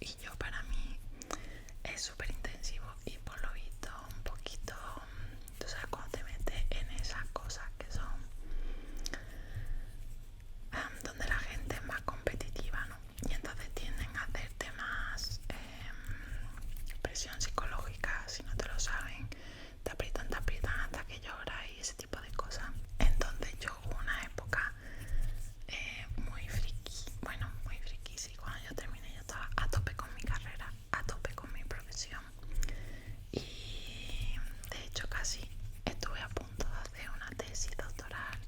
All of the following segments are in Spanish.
y yo para mí es súper intensivo y por lo visto un poquito, tú sabes, cuando te metes en esas cosas que son donde la gente es más competitiva, ¿no? Y entonces tienden a hacerte más presión psicológica, si no te lo saben, te aprietan hasta que lloras y ese tipo de cosas. Entonces yo hubo una época muy friki, bueno, muy friki, sí, cuando yo terminé yo estaba a tope con mi carrera, a tope con mi profesión y de hecho casi estuve a punto de hacer una tesis doctoral.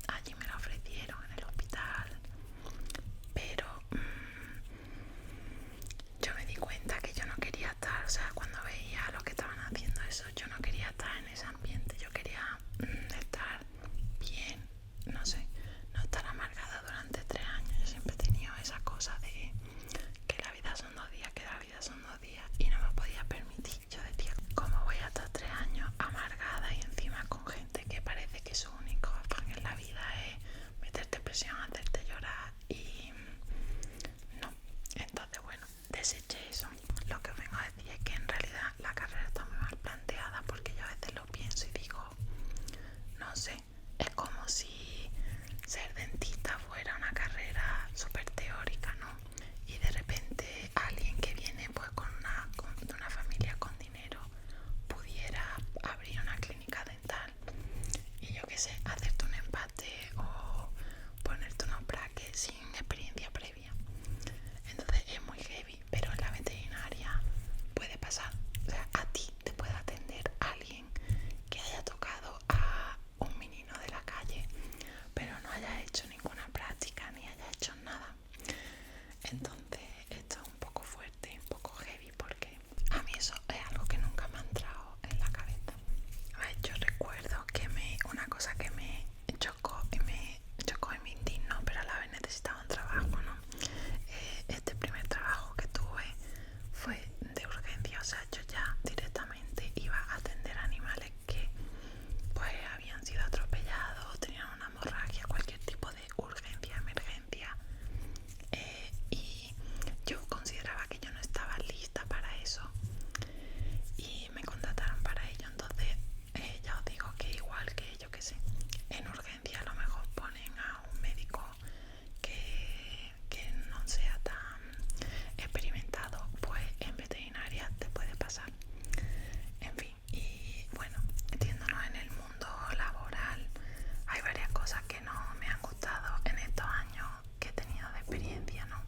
Allí me la ofrecieron en el hospital, pero yo me di cuenta que yo no quería estar, o sea, cuando veía lo que estaban haciendo eso, yo no quería estar en ese ambiente, yo quería estar bien, no sé, no estar amargada durante 3 años. Yo siempre he tenido esa cosa de que la vida son 2 días, que la vida son 2 días y no me podía permitir. Yo decía, ¿cómo voy a estar 3 años amargada y encima con gente que parece que su único afán en la vida es meterte presión, hacerte llorar y no? Entonces bueno, deseché eso. Lo que os vengo a decir es que en realidad la carrera está muy mal planteada, porque yo a veces lo pienso y digo, no sé, es como si ser dentista fuera una carrera súper teórica, ¿no? Y de repente alguien que viene pues de una familia con dinero pudiera abrir una clínica dental y yo qué sé, hacerte un empate o ponerte unos brackets sin experiencia previa. Entonces es muy heavy, pero en la veterinaria puede pasar. O sea, a ti te puede atender alguien que haya tocado a un menino de la calle, pero no haya hecho ninguna práctica ni haya hecho nada. Entonces esto es un poco fuerte, un poco heavy, porque a mí eso es algo que nunca me ha entrado en la cabeza. A ver, yo recuerdo que una cosa que me chocó y me indignó, pero a la vez necesitaba un trabajo, ¿no? Este primer trabajo que tuve fue de urgencia, o sea, yo ya directamente iba a atender animales que pues habían sido atropellados, tenían una hemorragia, cualquier tipo de urgencia, emergencia, y yo consideraba que yo no estaba lista para eso y me contrataron para ello. Entonces ya os digo que igual que yo que sé, en urgencia a lo mejor ponen a un médico que no sea tan experimentado, pues en veterinaria te puede pasar. En fin, y bueno, metiéndonos en el mundo laboral, hay varias cosas que no me han gustado en estos años que he tenido de experiencia, ¿no?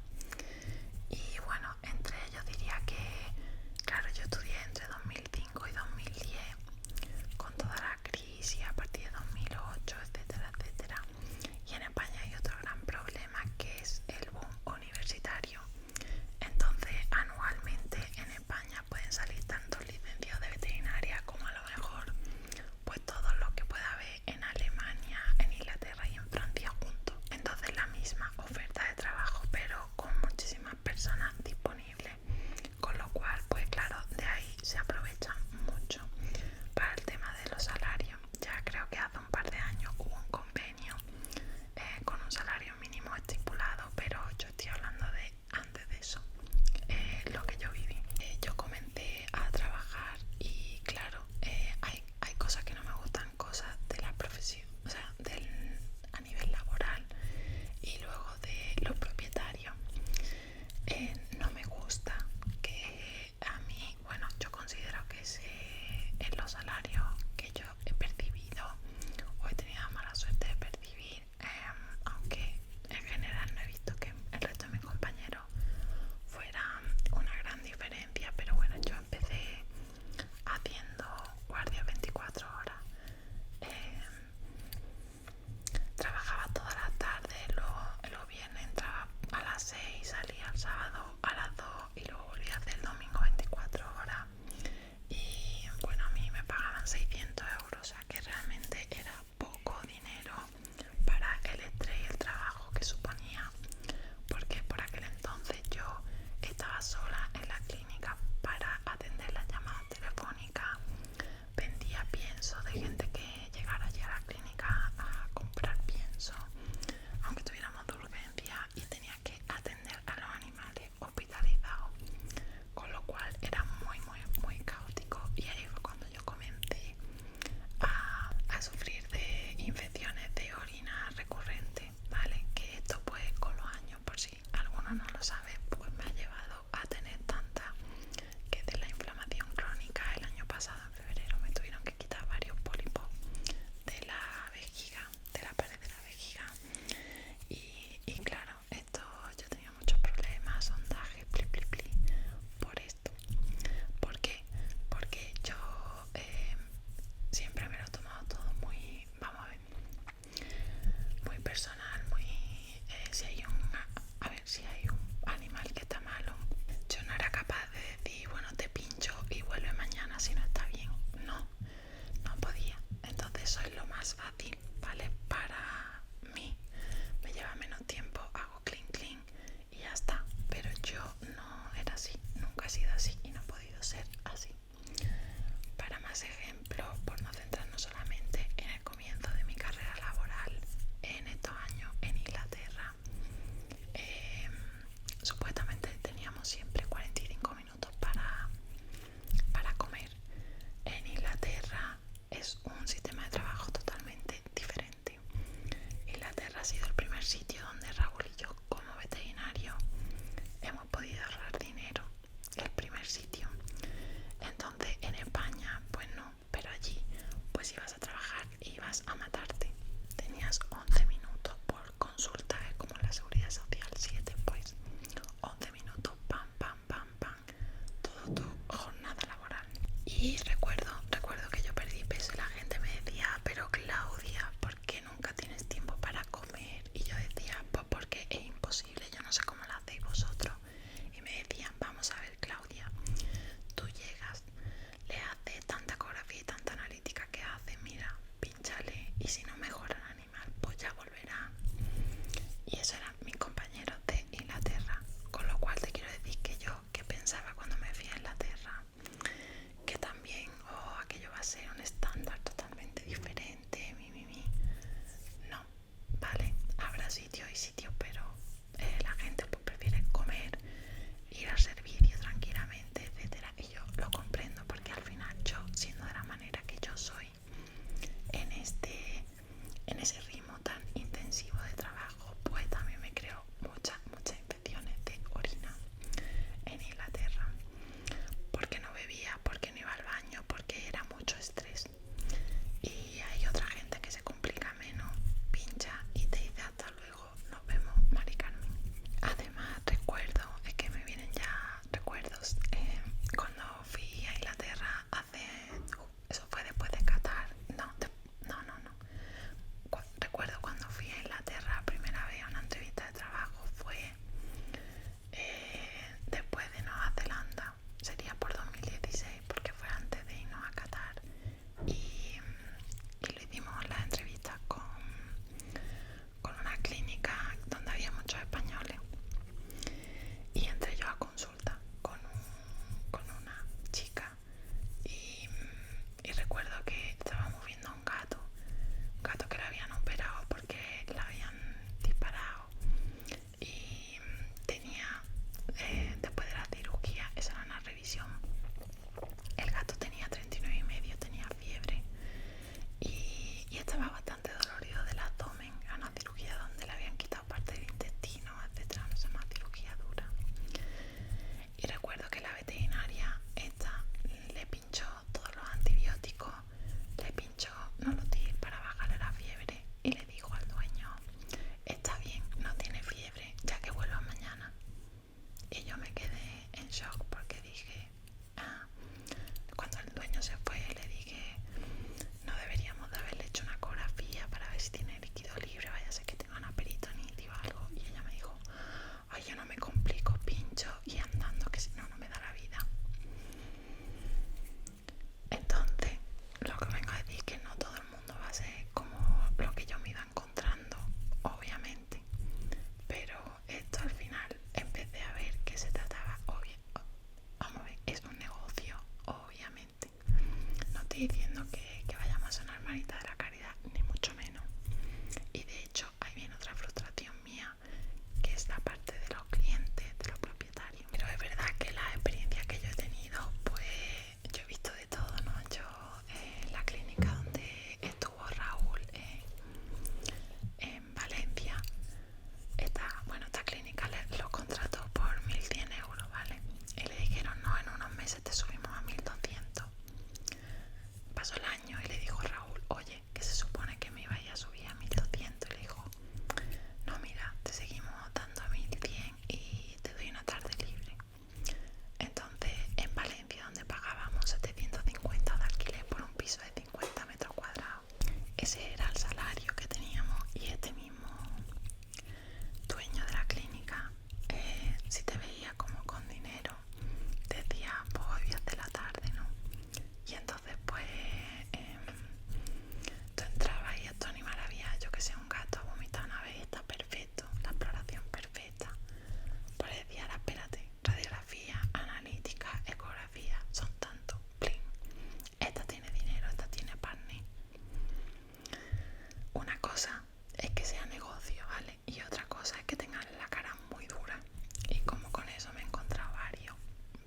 Y bueno, entre ellos diría que, claro, yo estudié entre 2005 y 2010, con toda la crisis a partir de 2008, etcétera, etcétera. Y en España hay otro gran problema que es el boom universitario. Entonces, anualmente en España pueden salir tantos licenciados de veterinaria como a lo mejor pues todos los que pueda haber en Alemania, en Inglaterra y en Francia juntos. Entonces la misma oferta de trabajo, pero con muchísimas personas disponibles, con lo cual pues claro, de ahí se aprovechan mucho para el tema de los salarios. Ya creo que hace un par de años hubo un convenio con un salario mínimo estipulado, pero yo estoy hablando de antes de eso, lo que yo viví. Yo comencé a trabajar y claro, hay cosas que no me gustan, cosas de la profesión, o sea, a nivel laboral y luego de los propietarios.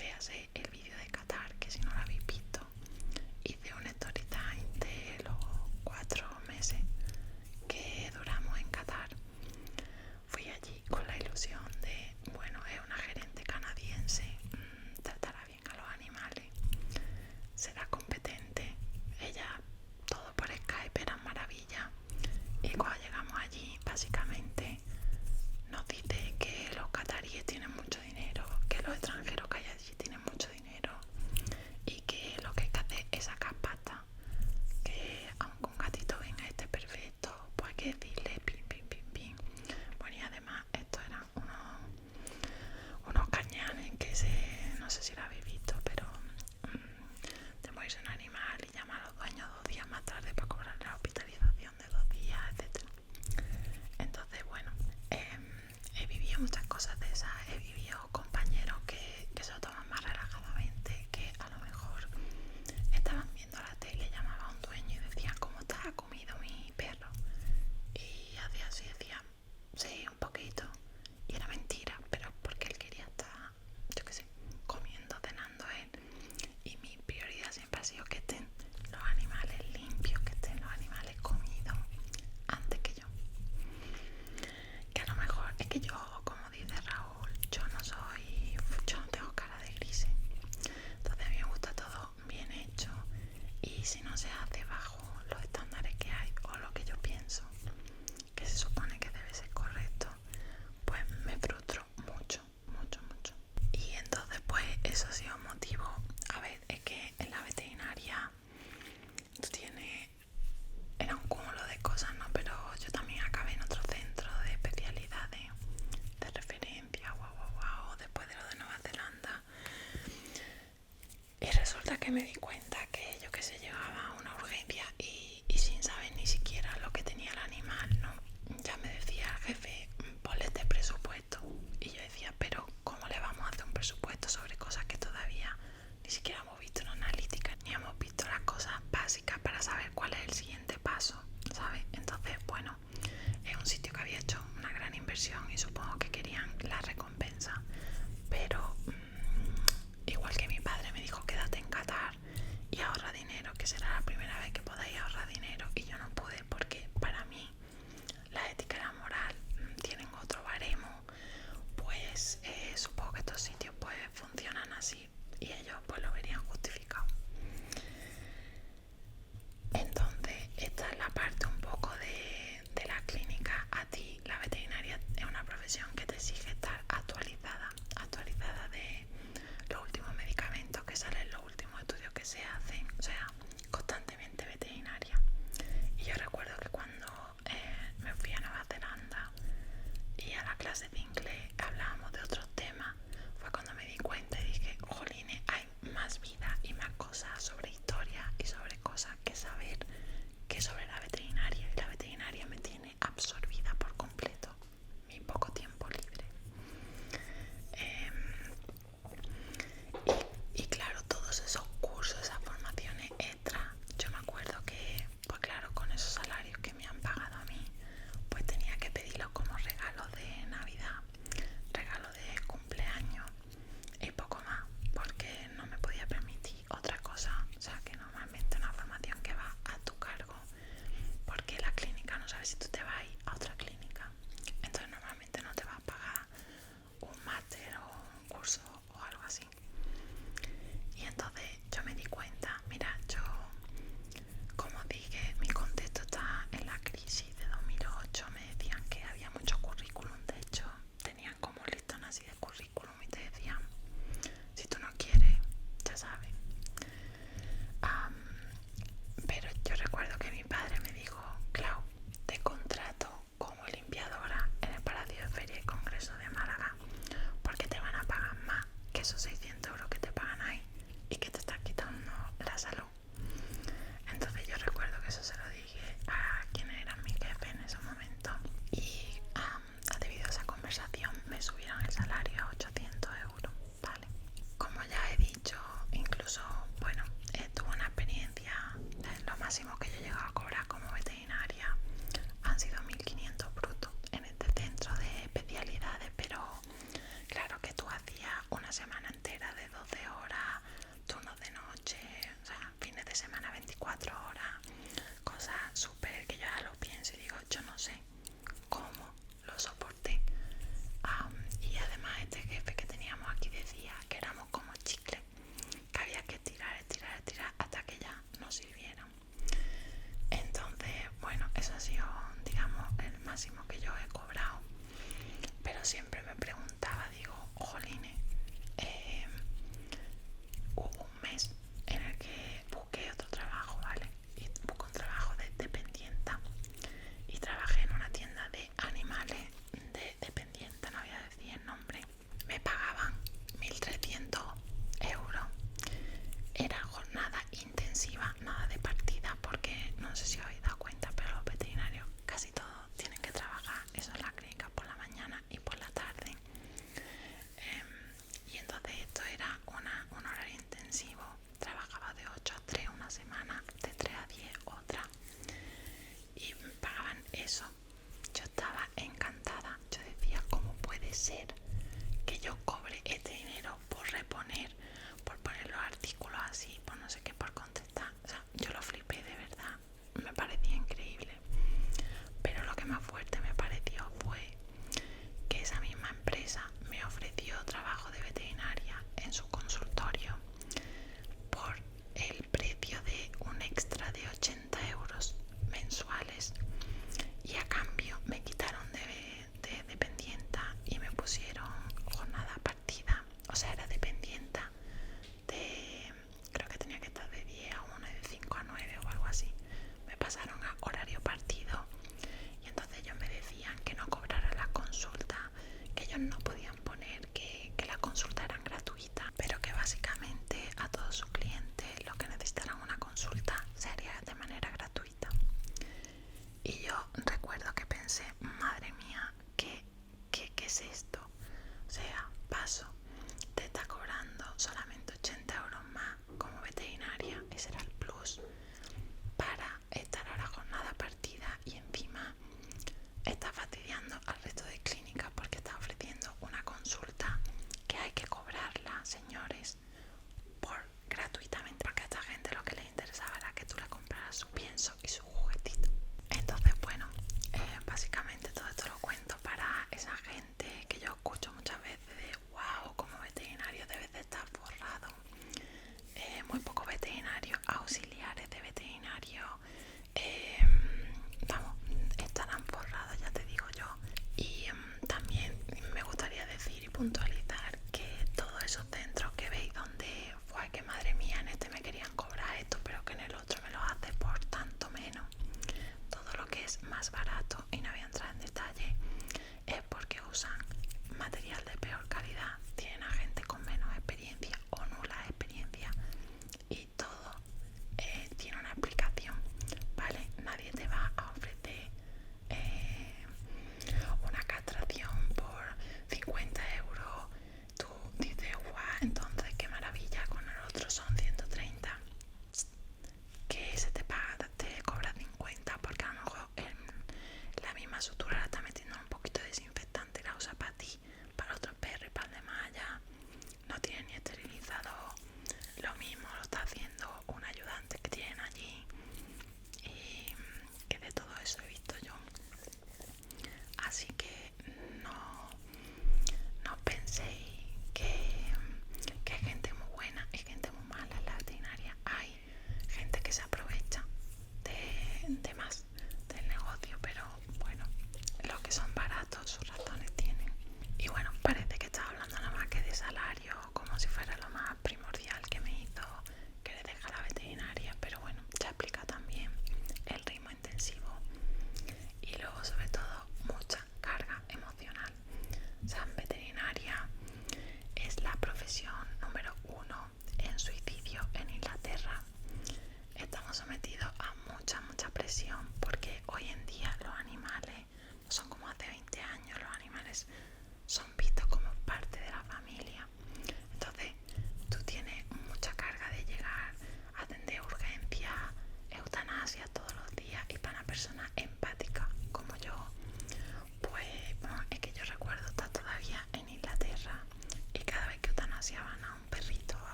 véase el vídeo de Qatar, que si no lo habéis visto, hice un story time de los 4 meses que duramos en Qatar. Fui allí con la ilusión de, bueno, es una gerente canadiense, tratará bien a los animales, será competente. Ella, todo por Skype era maravilla. Y cuando llegamos allí, básicamente nos dice que los cataríes tienen mucho dinero, que los extranjeros que hay allí tienen mucho dinero y que lo que hay que hacer es sacar pasta, que aunque un gatito venga esté perfecto, pues hay que decirle pim, pim, pim, pim. Bueno, y además estos eran unos cañanes que no sé si lo habéis visto, pero te mueres un animal y llama a los dueños 2 días más tarde para cobrar la hospitalización de 2 días, etcétera. Entonces, bueno, he vivido muchas cosas de esas. He vivido compañeros que se lo toman más relajadamente, que a lo mejor estaban viendo la tele, llamaba a un dueño y decía, ¿cómo está comido mi perro? Y hacía así, decía, sí, un poquito. Y era mentira, pero porque él quería estar, yo qué sé, comiendo, cenando él. Y mi prioridad siempre ha sido que estén los animales limpios, que estén los animales comidos antes que yo. Que a lo mejor es que yo, como dice Raúl, yo no tengo cara de gris. Entonces a mí me gusta todo bien hecho, y si no se hace bajo los estándares que hay o lo que yo pienso que se supone que debe ser correcto, pues me frustro mucho, mucho, mucho. Y entonces pues eso ha sido motivo. A ver, es que en la veterinaria tú tienes, era un cúmulo de cosas, ¿no? Pero yo también acabé en otro centro de especialidades de referencia, después de lo de Nueva Zelanda. Y resulta que me di cuenta que yo que sé, llegaba a una urgencia y sin saber ni siquiera lo que tenía el animal, ¿no? Ya me decía el jefe, ponle este presupuesto. Y yo decía, pero ¿cómo le vamos a hacer un presupuesto sobre cosas que todavía ni siquiera hemos visto en analítica, ni hemos visto las cosas básicas para saber cuál es el siguiente paso, ¿sabes? Entonces, bueno, es un sitio que había hecho una gran inversión y supongo que querían la recompensa, pero igual que mi padre me dijo, quédate en Qatar y ahorra dinero, que será la primera vez que podáis ahorrar dinero, y yo no pude porque para mí la ética y la moral tienen otro baremo. Pues supongo que estos sitios pues funcionan así y ellos pues lo verían justificado. Entonces esta es la parte un poco de la clínica. A ti la veterinaria es una profesión que te exige estar actualizada de los últimos medicamentos que salen, los últimos estudios que se hacen, o sea, constantemente veterinaria. Y yo recuerdo que cuando me fui a Nueva Zelanda y a la clase de inglés hablábamos de otros temas, fue cuando me di cuenta y dije, jolines, hay más vida y más cosas sobre historia y sobre cosas que saber que sobre la veterinaria. Y la veterinaria me tiene absorbida por completo mi poco tiempo libre. Y claro, todos esos cursos, esas formaciones extra, yo me acuerdo que, pues claro, con esos salarios que me han pagado a mí, pues tenía que pedirlos como regalo de Navidad, regalo de cumpleaños y poco más, porque no me podía permitir otra cosa. O sea, que normalmente una formación que va a tu cargo, porque la clínica no sabe si tú te vas a ir a otra clínica, entonces normalmente no te va a pagar un máster o un curso o algo así. Y entonces yo me di cuenta, mira, yo, como dije, mi contexto está en la crisis de 2008, me decían que había mucho currículum, de hecho tenían como un listón así de currículum y te decían, si tú no quieres, ya sabes. Pero yo recuerdo que mi padre me dijo, Clau, te contrato como limpiadora en el Palacio de Feria y Congreso de Málaga, porque te van a pagar más que esos 600 euros que te pagan ahí y que te están quitando la salud. Entonces yo recuerdo que eso se lo dije a quien era mi jefe en ese momento, y debido a esa conversación me subieron el salario a 800 euros, ¿vale? Como ya he dicho, incluso, bueno, tuve una experiencia, lo máximo que yo he llegado a cobrar como veterinaria han sido 1500 brutos en este centro de especialidades, pero claro que tú hacías una semana entera de semana, 24 horas, cosas súper que yo ya lo pienso y digo, yo no sé.